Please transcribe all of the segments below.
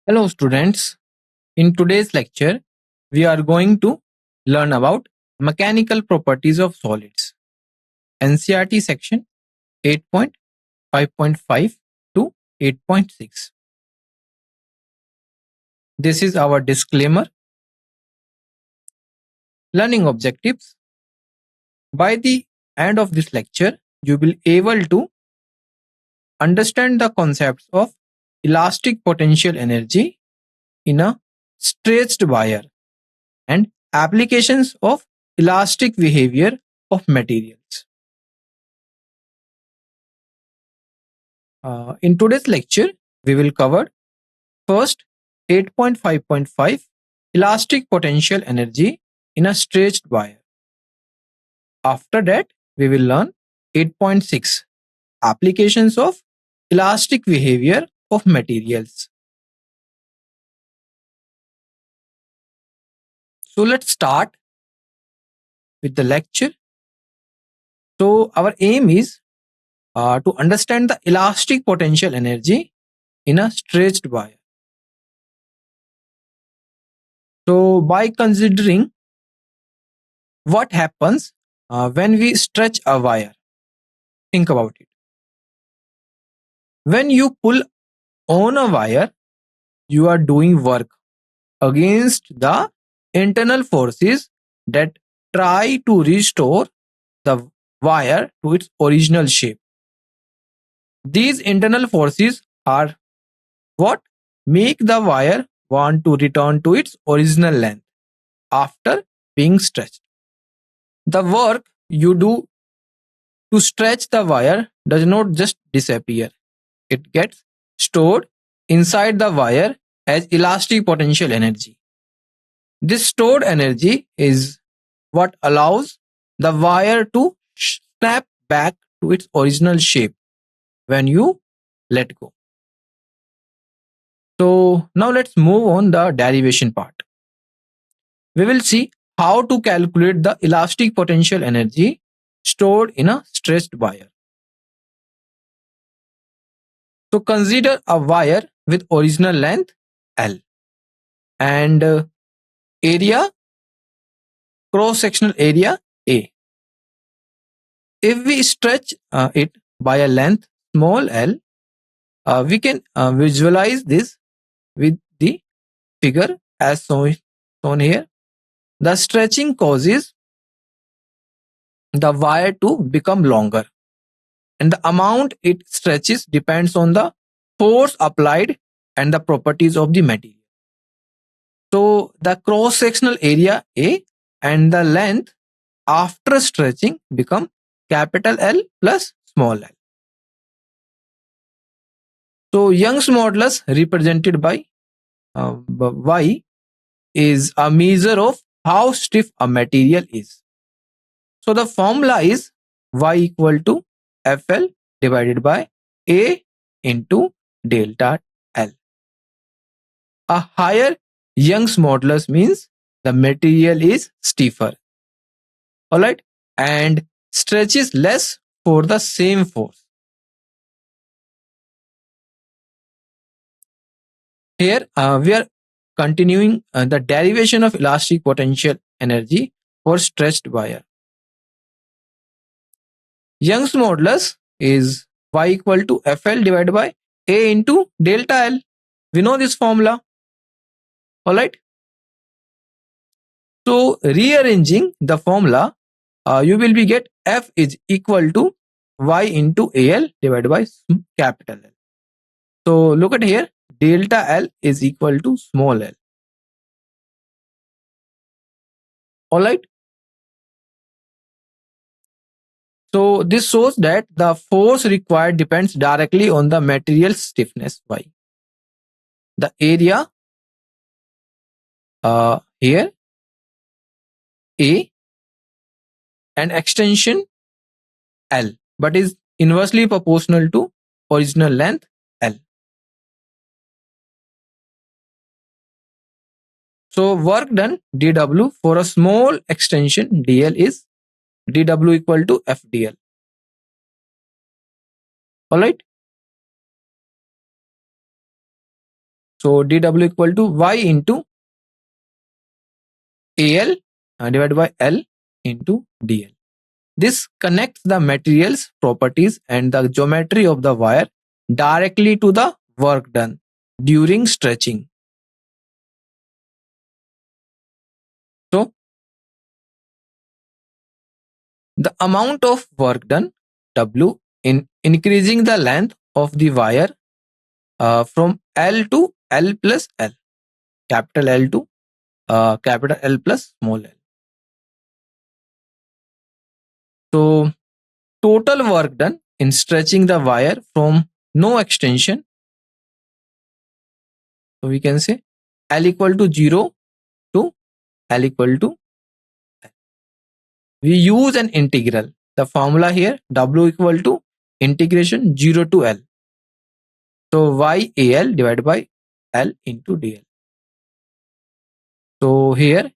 Hello, students. In today's lecture, we are going to learn about mechanical properties of solids. NCERT section 8.5.5 to 8.6. This is our disclaimer. Learning objectives. By the end of this lecture, you will be able to understand the concepts of elastic potential energy in a stretched wire and applications of elastic behavior of materials. In today's lecture, we will cover first 8.5.5 elastic potential energy in a stretched wire. After that, we will learn 8.6 applications of elastic behavior of materials. So let's start with the lecture. So our aim is to understand the elastic potential energy in a stretched wire. So by considering what happens when we stretch a wire, think about it. When you pull on a wire, you are doing work against the internal forces that try to restore the wire to its original shape. These internal forces are what make the wire want to return to its original length after being stretched. The work you do to stretch the wire does not just disappear. It gets stored inside the wire as elastic potential energy. This stored energy is what allows the wire to snap back to its original shape when you let go. So now let's move on the derivation part. We will see how to calculate the elastic potential energy stored in a stretched wire. So consider a wire with original length L and area, cross-sectional area A. If we stretch it by a length small l, we can visualize this with the figure as shown here. The stretching causes the wire to become longer, and the amount it stretches depends on the force applied and the properties of the material. So the cross-sectional area A and the length after stretching become capital L plus small l. So Young's modulus represented by Y is a measure of how stiff a material is. So the formula is Y equal to FL divided by A into delta L. A higher Young's modulus means the material is stiffer. Alright, and stretches less for the same force. Here we are continuing the derivation of elastic potential energy for stretched wire. Young's modulus is Y equal to FL divided by A into delta L. We know this formula. Alright. So rearranging the formula, you will be get F is equal to Y into AL divided by capital L. So look at here, delta L is equal to small l. Alright. So this shows that the force required depends directly on the material stiffness Y. The area here A and extension L, but is inversely proportional to original length L. So work done dW for a small extension dl is dW equal to FdL. Alright. So dW equal to Y into AL divided by L into DL. This connects the materials properties and the geometry of the wire directly to the work done during stretching. So the amount of work done W in increasing the length of the wire from L to L plus L, capital L to capital L plus small l. So total work done in stretching the wire from no extension. So we can say L equal to 0 to L equal to L. We use an integral. The formula here W equal to integration 0 to L. So YAL divided by L into DL. So here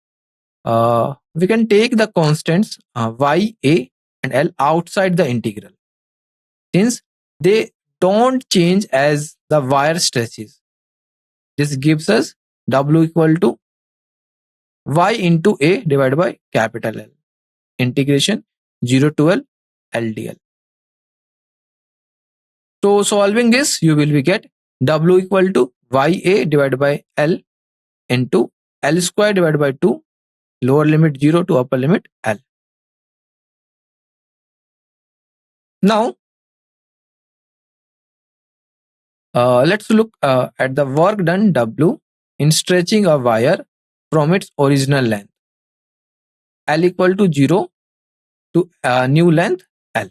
we can take the constants YA and L outside the integral, since they don't change as the wire stretches. This gives us W equal to Y into A divided by capital L, integration 0 to L LDL. So solving this, you will be get W equal to YA divided by L into L square divided by 2, lower limit 0 to upper limit L. Now let's look at the work done W in stretching a wire from its original length L equal to 0 to new length L.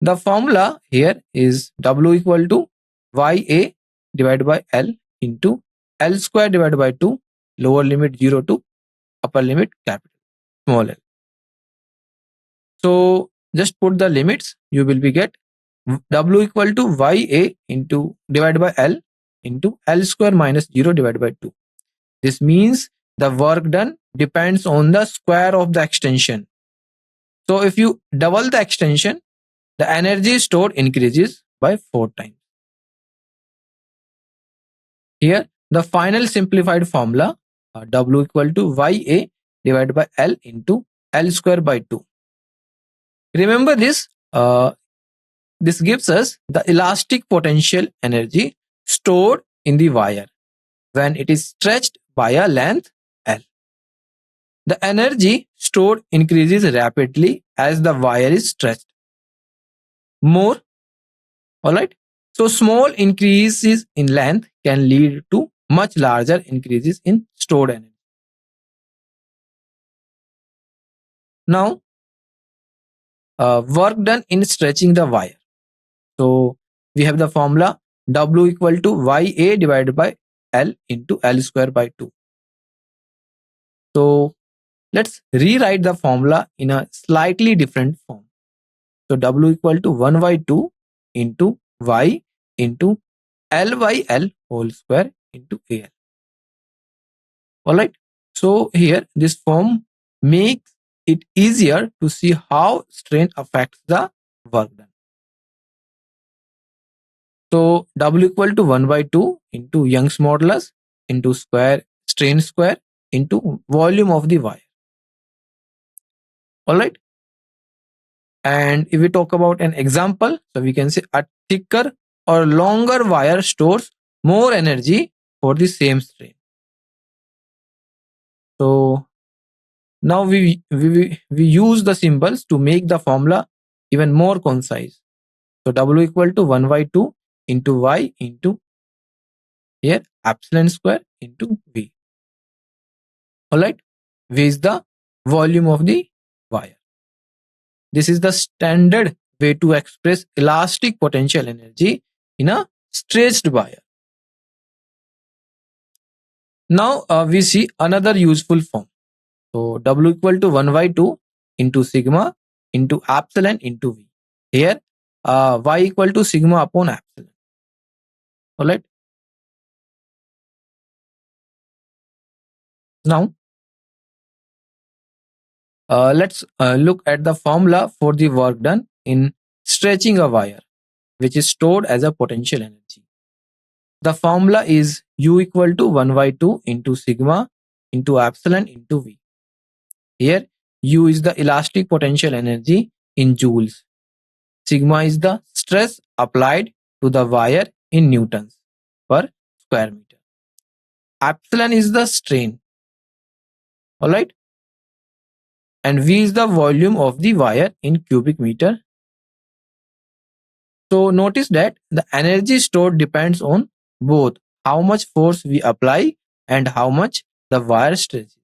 The formula here is W equal to YA divided by L into L square divided by 2, lower limit 0 to upper limit capital small l. So just put the limits, you will be get W equal to YA into divided by L into L square minus 0 divided by 2. This means the work done depends on the square of the extension. So if you double the extension, the energy stored increases by 4 times. Here, the final simplified formula W equal to YA divided by L into L square by 2. Remember this, this gives us the elastic potential energy stored in the wire when it is stretched by a length L. The energy stored increases rapidly as the wire is stretched more. Alright. So small increases in length can lead to much larger increases in stored energy. Now, work done in stretching the wire. So we have the formula W equal to YA divided by L into L square by 2. So let's rewrite the formula in a slightly different form. So W equal to 1 by 2 into Y into L by L whole square into AL. Alright. So here this form makes it easier to see how strain affects the work done. So W equal to 1 by 2 into Young's modulus into strain square into volume of the wire. Alright. And if we talk about an example, so we can say a thicker or longer wire stores more energy for the same strain. So now we use the symbols to make the formula even more concise. So W equal to 1 by 2 into Y into here epsilon square into V. Alright, V is the volume of the wire. This is the standard way to express elastic potential energy in a stretched wire. Now we see another useful form. So W equal to 1 by 2 into sigma into epsilon into V. Here Y equal to sigma upon epsilon. Alright. Now let's look at the formula for the work done in stretching a wire, which is stored as a potential energy. The formula is U equal to 1 by 2 into sigma into epsilon into V. Here, U is the elastic potential energy in joules. Sigma is the stress applied to the wire in newtons per square meter. Epsilon is the strain. Alright. And V is the volume of the wire in cubic meter. So notice that the energy stored depends on both how much force we apply and how much the wire stretches.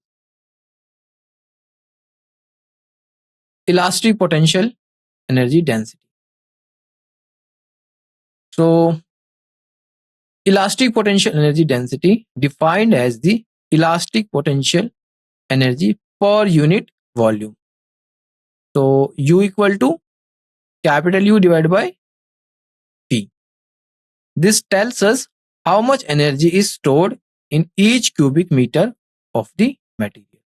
Elastic potential energy density. So elastic potential energy density defined as the elastic potential energy per unit volume. So U equal to capital U divided by P. This tells us how much energy is stored in each cubic meter of the material.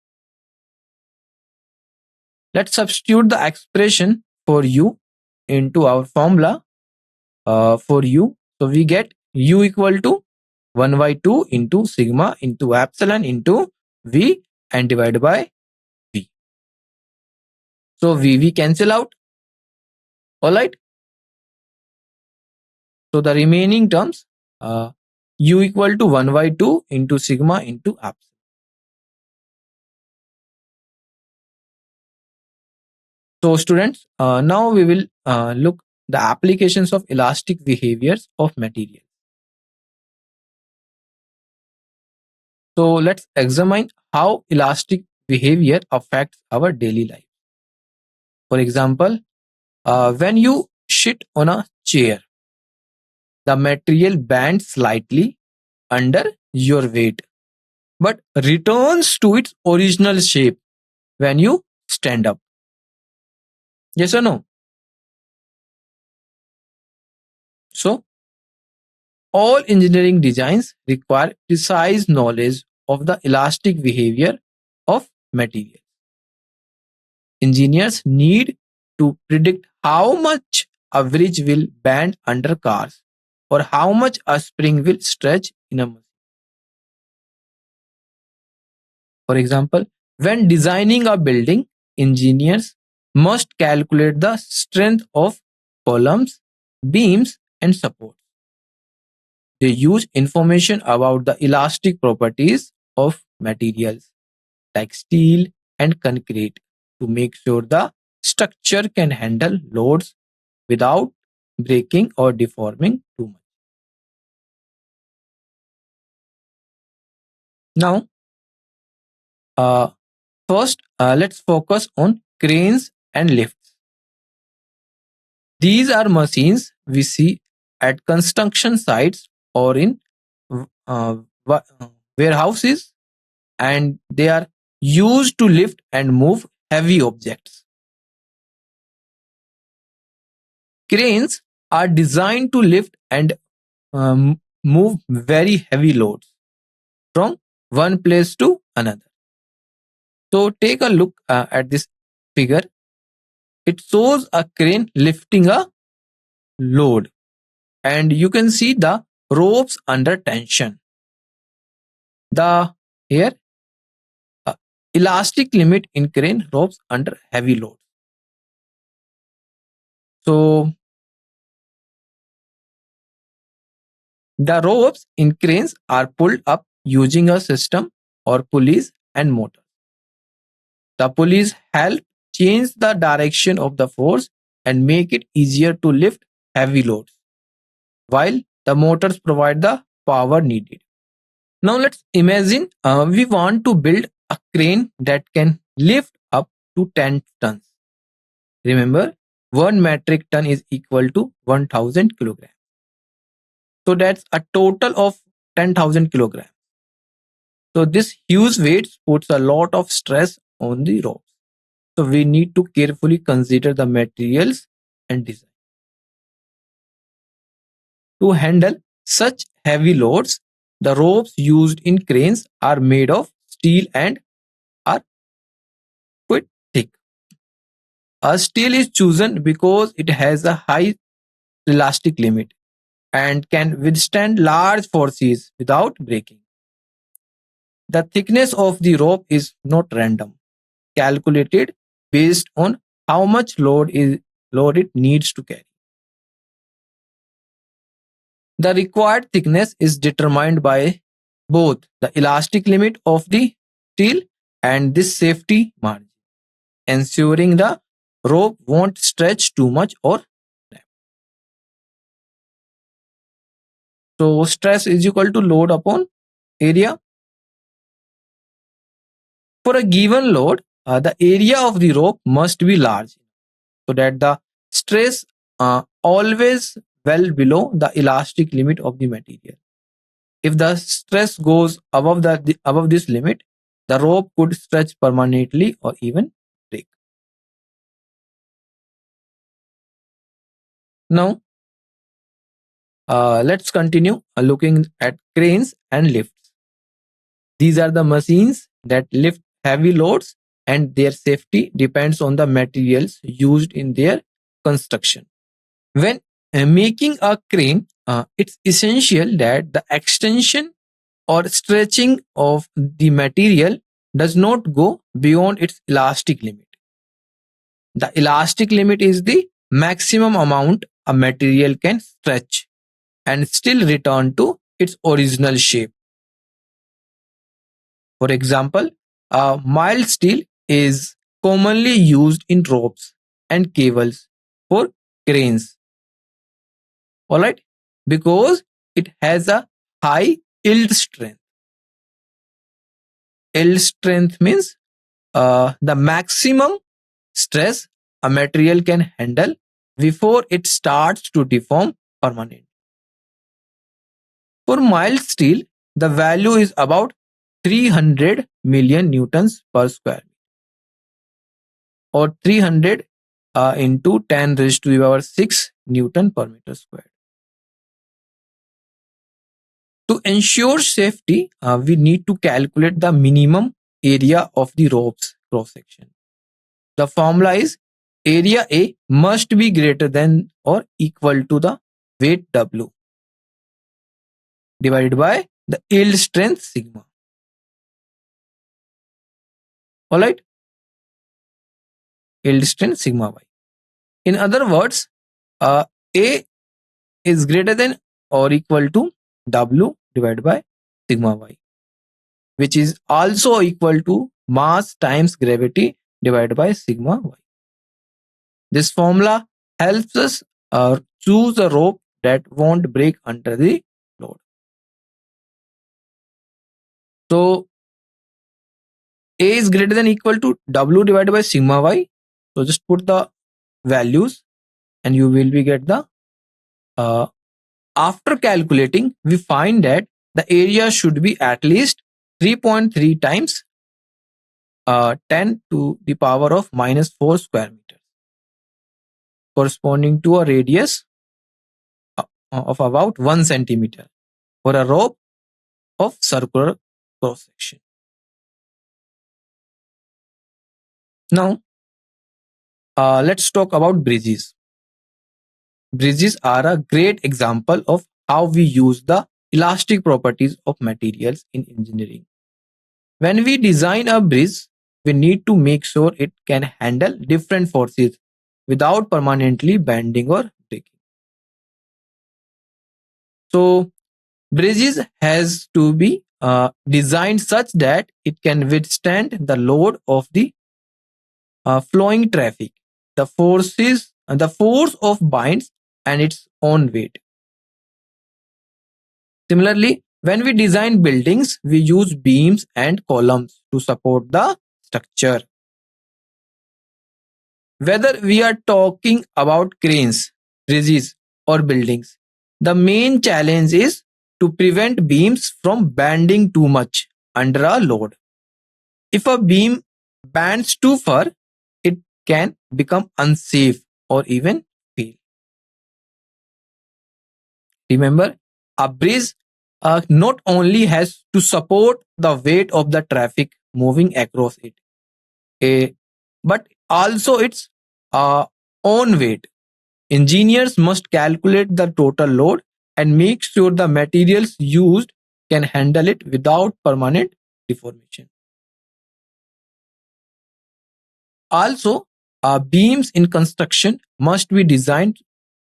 Let's substitute the expression for U into our formula for U. So we get U equal to 1 by 2 into sigma into epsilon into V and divided by V. So V cancel out. Alright. So the remaining terms U equal to 1 by 2 into sigma into epsilon. So students, now we will look the applications of elastic behaviors of material. So let's examine how elastic behavior affects our daily life. For example, when you sit on a chair, the material bends slightly under your weight, but returns to its original shape when you stand up. Yes or no? So, all engineering designs require precise knowledge of the elastic behavior of material. Engineers need to predict how much a bridge will bend under cars or how much a spring will stretch in a machine. For example, when designing a building, engineers must calculate the strength of columns, beams, and supports. They use information about the elastic properties of materials like steel and concrete to make sure the structure can handle loads without breaking or deforming too much. Now, first, let's focus on cranes and lifts. These are machines we see at construction sites or in uh, warehouses, and they are used to lift and move heavy objects. Cranes are designed to lift and move very heavy loads from one place to another. So take a look at this figure. It shows a crane lifting a load, and you can see the ropes under tension. The here elastic limit in crane ropes under heavy load. So the ropes in cranes are pulled up using a system or pulleys and motors. The pulleys help change the direction of the force and make it easier to lift heavy loads, while the motors provide the power needed. Now let's imagine we want to build a crane that can lift up to 10 tons. Remember, 1 metric ton is equal to 1000 kilograms. So that's a total of 10,000 kilograms. So this huge weight puts a lot of stress on the ropes. So we need to carefully consider the materials and design. To handle such heavy loads, the ropes used in cranes are made of steel and are quite thick. A steel is chosen because it has a high elastic limit. and can withstand large forces without breaking. The thickness of the rope is not random, calculated based on how much load it needs to carry. The required thickness is determined by both the elastic limit of the steel and this safety margin, ensuring the rope won't stretch too much or snap. So stress is equal to load upon area. For a given load, the area of the rope must be large so that the stress always well below the elastic limit of the material. If the stress goes above this limit, the rope could stretch permanently or even break. Now, let's continue looking at cranes and lifts. These are the machines that lift heavy loads, and their safety depends on the materials used in their construction. When making a crane, it's essential that the extension or stretching of the material does not go beyond its elastic limit. The elastic limit is the maximum amount a material can stretch and still return to its original shape. For example, mild steel is commonly used in ropes and cables for cranes. All right, because it has a high yield strength. Yield strength means the maximum stress a material can handle before it starts to deform permanently. For mild steel, the value is about 300 million newtons per square or 300 into 10 raised to the power 6 newton per meter square. To ensure safety, we need to calculate the minimum area of the rope's cross section. The formula is area A must be greater than or equal to the weight W divided by the yield strength sigma. Alright, yield strength sigma y. In other words, A is greater than or equal to W divided by sigma y, which is also equal to mass times gravity divided by sigma y. This formula helps us choose a rope that won't break under the load. So A is greater than equal to W divided by sigma y. So just put the values and you will be get the after calculating, we find that the area should be at least 3.3 times 10 to the power of minus 4 square meters, corresponding to a radius of about 1 centimeter for a rope of circular cross section. Now, let's talk about bridges. Bridges are a great example of how we use the elastic properties of materials in engineering. When we design a bridge, we need to make sure it can handle different forces without permanently bending or breaking. So, bridges has to be designed such that it can withstand the load of the flowing traffic, the force of binds, and its own weight. Similarly, when we design buildings, we use beams and columns to support the structure. Whether we are talking about cranes, bridges, or buildings, the main challenge is to prevent beams from bending too much under a load. If a beam bends too far, it can become unsafe or even fail. Remember, a bridge not only has to support the weight of the traffic moving across it, but also its uh, own weight. Engineers must calculate the total load and make sure the materials used can handle it without permanent deformation. Also, beams in construction must be designed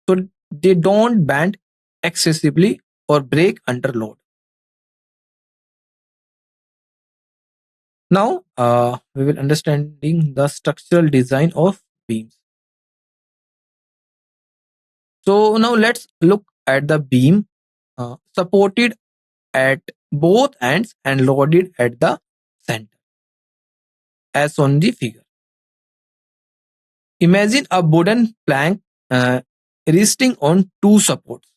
so they don't bend excessively or break under load. Now, we will understanding the structural design of beams. So now let's look at the beam supported at both ends and loaded at the center, as on the figure. Imagine a wooden plank resting on two supports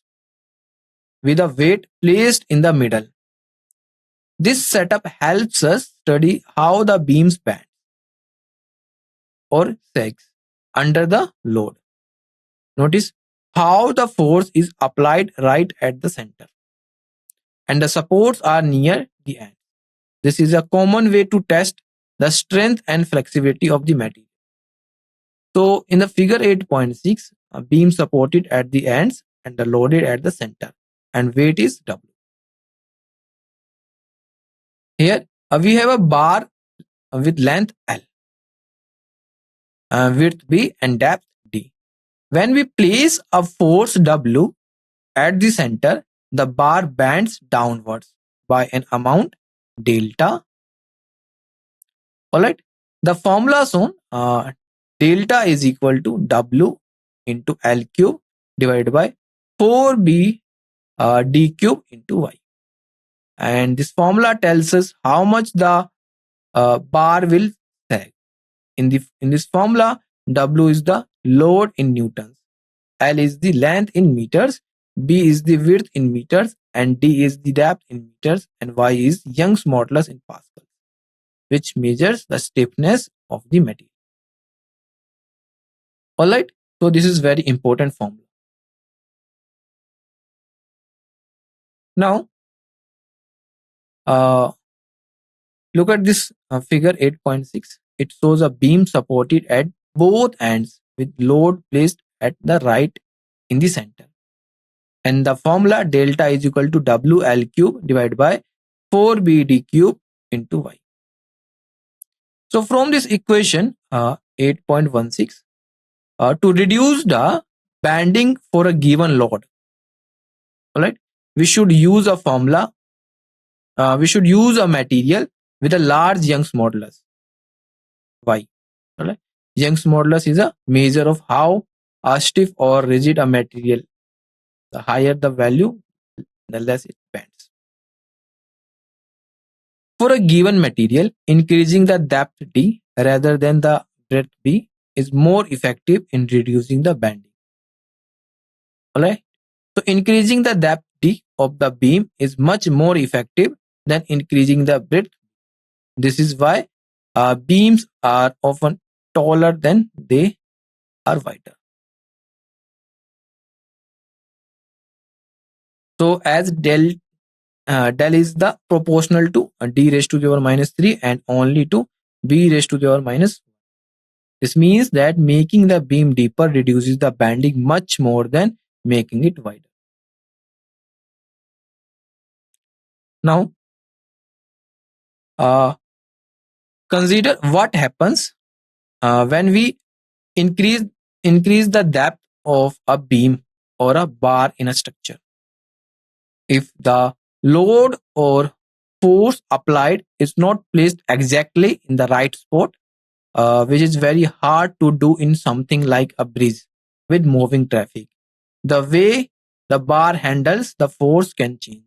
with a weight placed in the middle. This setup helps us study how the beams bend or sags under the load. Notice how the force is applied right at the center and the supports are near the end. This is a common way to test the strength and flexibility of the material. So in the figure 8.6, a beam supported at the ends and the loaded at the center and weight is W. Here we have a bar with length L, width B and depth D. When we place a force W at the center, the bar bends downwards by an amount delta. Alright, the formula shown delta is equal to W into L cube divided by 4B D cube into Y. And this formula tells us how much the bar will sag. In this formula, W is the load in newtons, L is the length in meters, B is the width in meters, and D is the depth in meters, and Y is Young's modulus in Pascal, which measures the stiffness of the material. Alright, so this is very important formula. Now, look at this figure 8.6. It shows a beam supported at both ends with load placed at the right in the center. And the formula delta is equal to WL cube divided by 4BD cube into Y. So from this equation 8.16, to reduce the bending for a given load, alright, we should use a formula. We should use a material with a large Young's modulus, Y. Alright? Young's modulus is a measure of how stiff or rigid a material. The higher the value, the less it bends. For a given material, increasing the depth D rather than the breadth B is more effective in reducing the bending. Alright? So increasing the depth D of the beam is much more effective than increasing the breadth. This is why beams are often taller than they are wider. So as del is the proportional to D raised to the power minus 3 and only to B raised to the power minus 1. This means that making the beam deeper reduces the bending much more than making it wider. Now, consider what happens when we increase the depth of a beam or a bar in a structure. If the load or force applied is not placed exactly in the right spot, which is very hard to do in something like a bridge with moving traffic, the way the bar handles the force can change.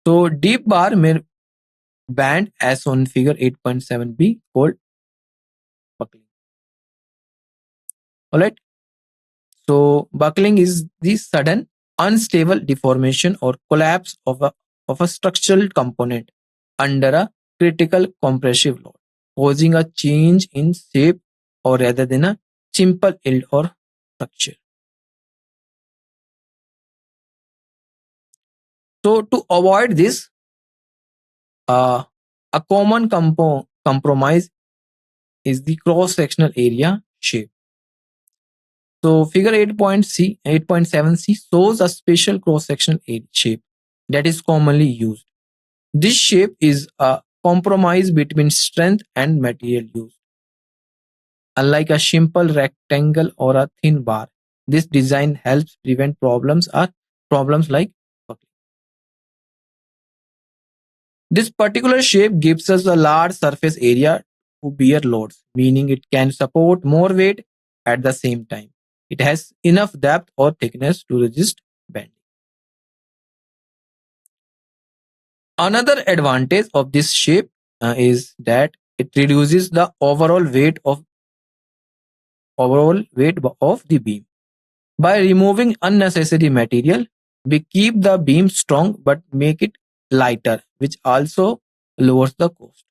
So deep bar may bend as on figure 8.7b called buckling. Alright. So buckling is the sudden unstable deformation or collapse of a structural component under a critical compressive load, causing a change in shape or rather than a simple yield or structure. So to avoid this, a common compromise is the cross-sectional area shape. So figure 8.7c shows a special cross-sectional shape that is commonly used. This shape is a compromise between strength and material use. Unlike a simple rectangle or a thin bar, this design helps prevent problems like buckling. This particular shape gives us a large surface area to bear loads, meaning it can support more weight at the same time. It has enough depth or thickness to resist bending. Another advantage of this shape is that it reduces the overall weight of the beam. By removing unnecessary material, we keep the beam strong but make it lighter, which also lowers the cost.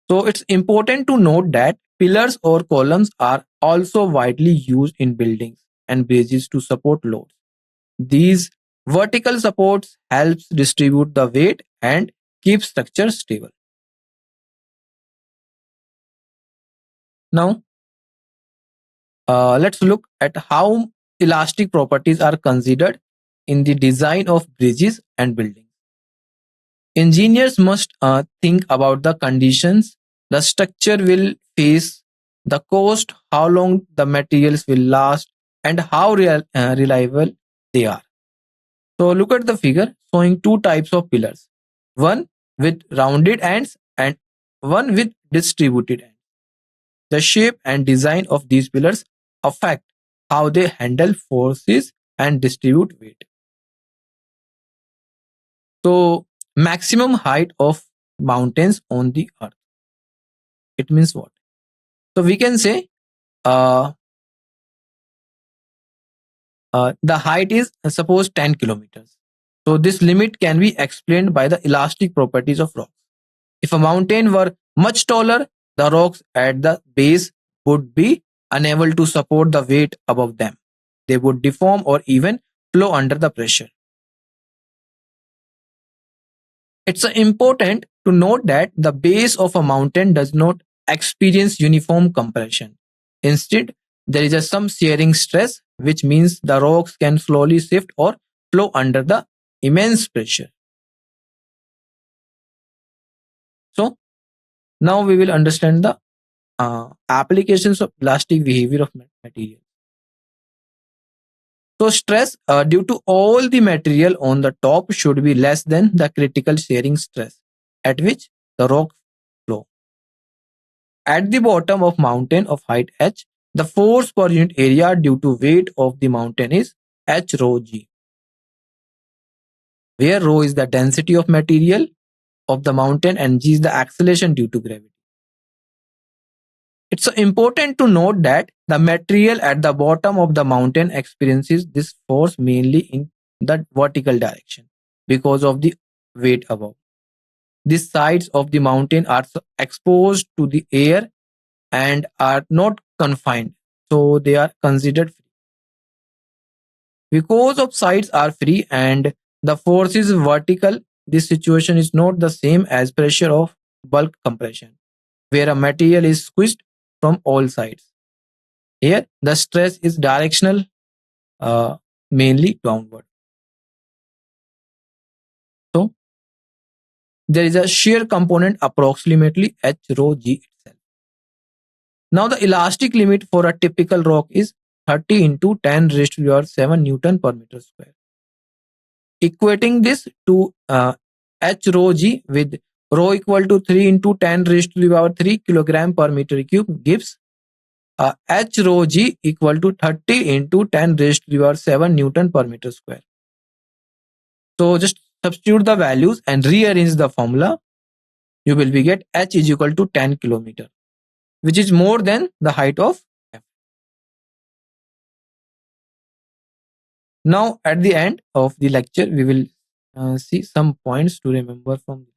So it's important to note that pillars or columns are also widely used in buildings and bridges to support loads. These vertical supports helps distribute the weight and keep structure stable. Now, let's look at how elastic properties are considered in the design of bridges and buildings. Engineers must think about the conditions the structure will face, the cost, how long the materials will last, and how reliable they are. So look at the figure showing two types of pillars, one with rounded ends and one with distributed ends. The shape and design of these pillars affect how they handle forces and distribute weight. So maximum height of mountains on the earth. It means what? So we can say uh, the height is suppose 10 kilometers. So this limit can be explained by the elastic properties of rocks. If a mountain were much taller, the rocks at the base would be unable to support the weight above them. They would deform or even flow under the pressure. It's important to note that the base of a mountain does not experience uniform compression. Instead, there is some shearing stress, which means the rocks can slowly shift or flow under the immense pressure. So, now we will understand the applications of elastic behavior of material. So, stress due to all the material on the top should be less than the critical shearing stress at which the rock flow. At the bottom of mountain of height h, the force per unit area due to weight of the mountain is h rho g, where rho is the density of material of the mountain and g is the acceleration due to gravity. It's important to note that the material at the bottom of the mountain experiences this force mainly in the vertical direction because of the weight above. The sides of the mountain are exposed to the air and are not confined, so they are considered free. Because of sides are free and the force is vertical, this situation is not the same as pressure of bulk compression, where a material is squeezed from all sides. Here, the stress is directional, uh, mainly downward. So, there is a shear component approximately h rho g itself. Now, the elastic limit for a typical rock is 30 into 10 raised to the power 7 Newton per meter square. Equating this to h rho g with rho equal to 3 into 10 raised to the power 3 kilogram per meter cube gives h rho g equal to 30 into 10 raised to the power 7 Newton per meter square. So just substitute the values and rearrange the formula. You will be get h is equal to 10 kilometer, which is more than the height of f. Now at the end of the lecture, we will see some points to remember from.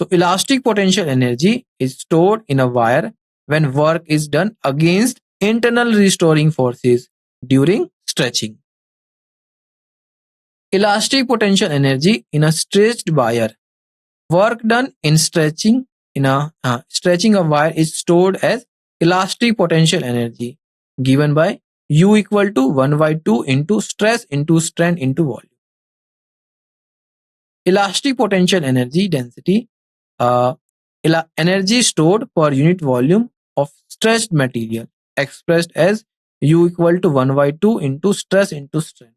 So elastic potential energy is stored in a wire when work is done against internal restoring forces during stretching. Elastic potential energy in a stretched wire. Work done in stretching a wire is stored as elastic potential energy given by U equal to 1 by 2 into stress into strain into volume. Elastic potential energy density, uh, energy stored per unit volume of stressed material, expressed as U equal to 1 by 2 into stress into strain.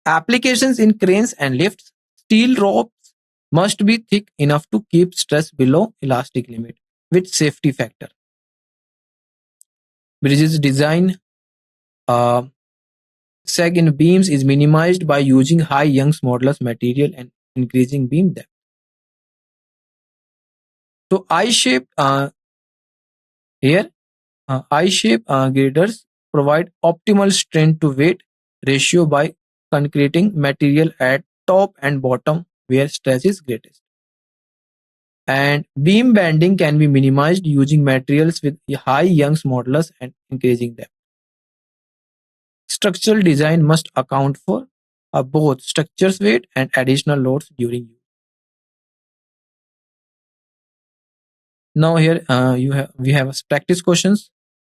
Applications in cranes and lifts, steel ropes must be thick enough to keep stress below elastic limit with safety factor. Bridges design, uh, sag in beams is minimized by using high Young's modulus material and increasing beam depth. So I-shaped here, I-shape girders provide optimal strength to weight ratio by concreting material at top and bottom where stress is greatest. And beam bending can be minimized using materials with a high Young's modulus and increasing depth. Structural design must account for both structure's weight and additional loads during use. Now here we have practice questions.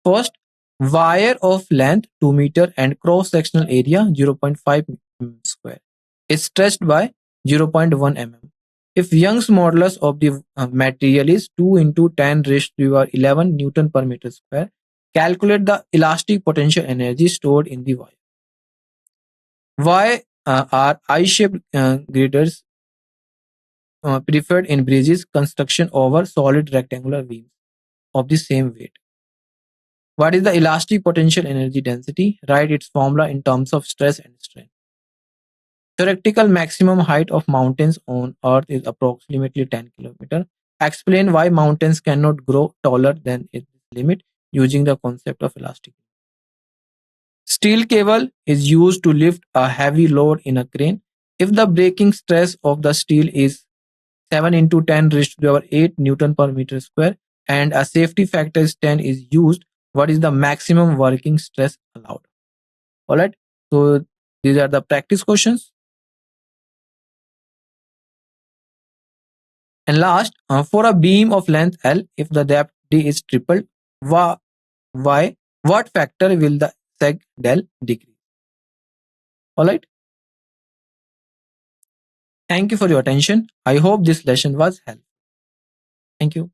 First, wire of length 2 meter and cross sectional area 0.5 square is stretched by 0.1 mm. If Young's modulus of the material is 2 into 10 raised to the power 11 Newton per meter square, calculate the elastic potential energy stored in the wire. Why are I-shaped girders preferred in bridges construction over solid rectangular beams of the same weight? What is the elastic potential energy density? Write its formula in terms of stress and strain. Theoretical maximum height of mountains on Earth is approximately 10 km. Explain why mountains cannot grow taller than its limit using the concept of elastic. Steel cable is used to lift a heavy load in a crane. If the breaking stress of the steel is 7 into 10 raised to the power 8 Newton per meter square and a safety factor is 10 is used, what is the maximum working stress allowed? Alright, so these are the practice questions. And last, for a beam of length L, if the depth D is tripled, why, what factor will the seg del decrease? Alright, thank you for your attention. I hope this lesson was helpful. Thank you.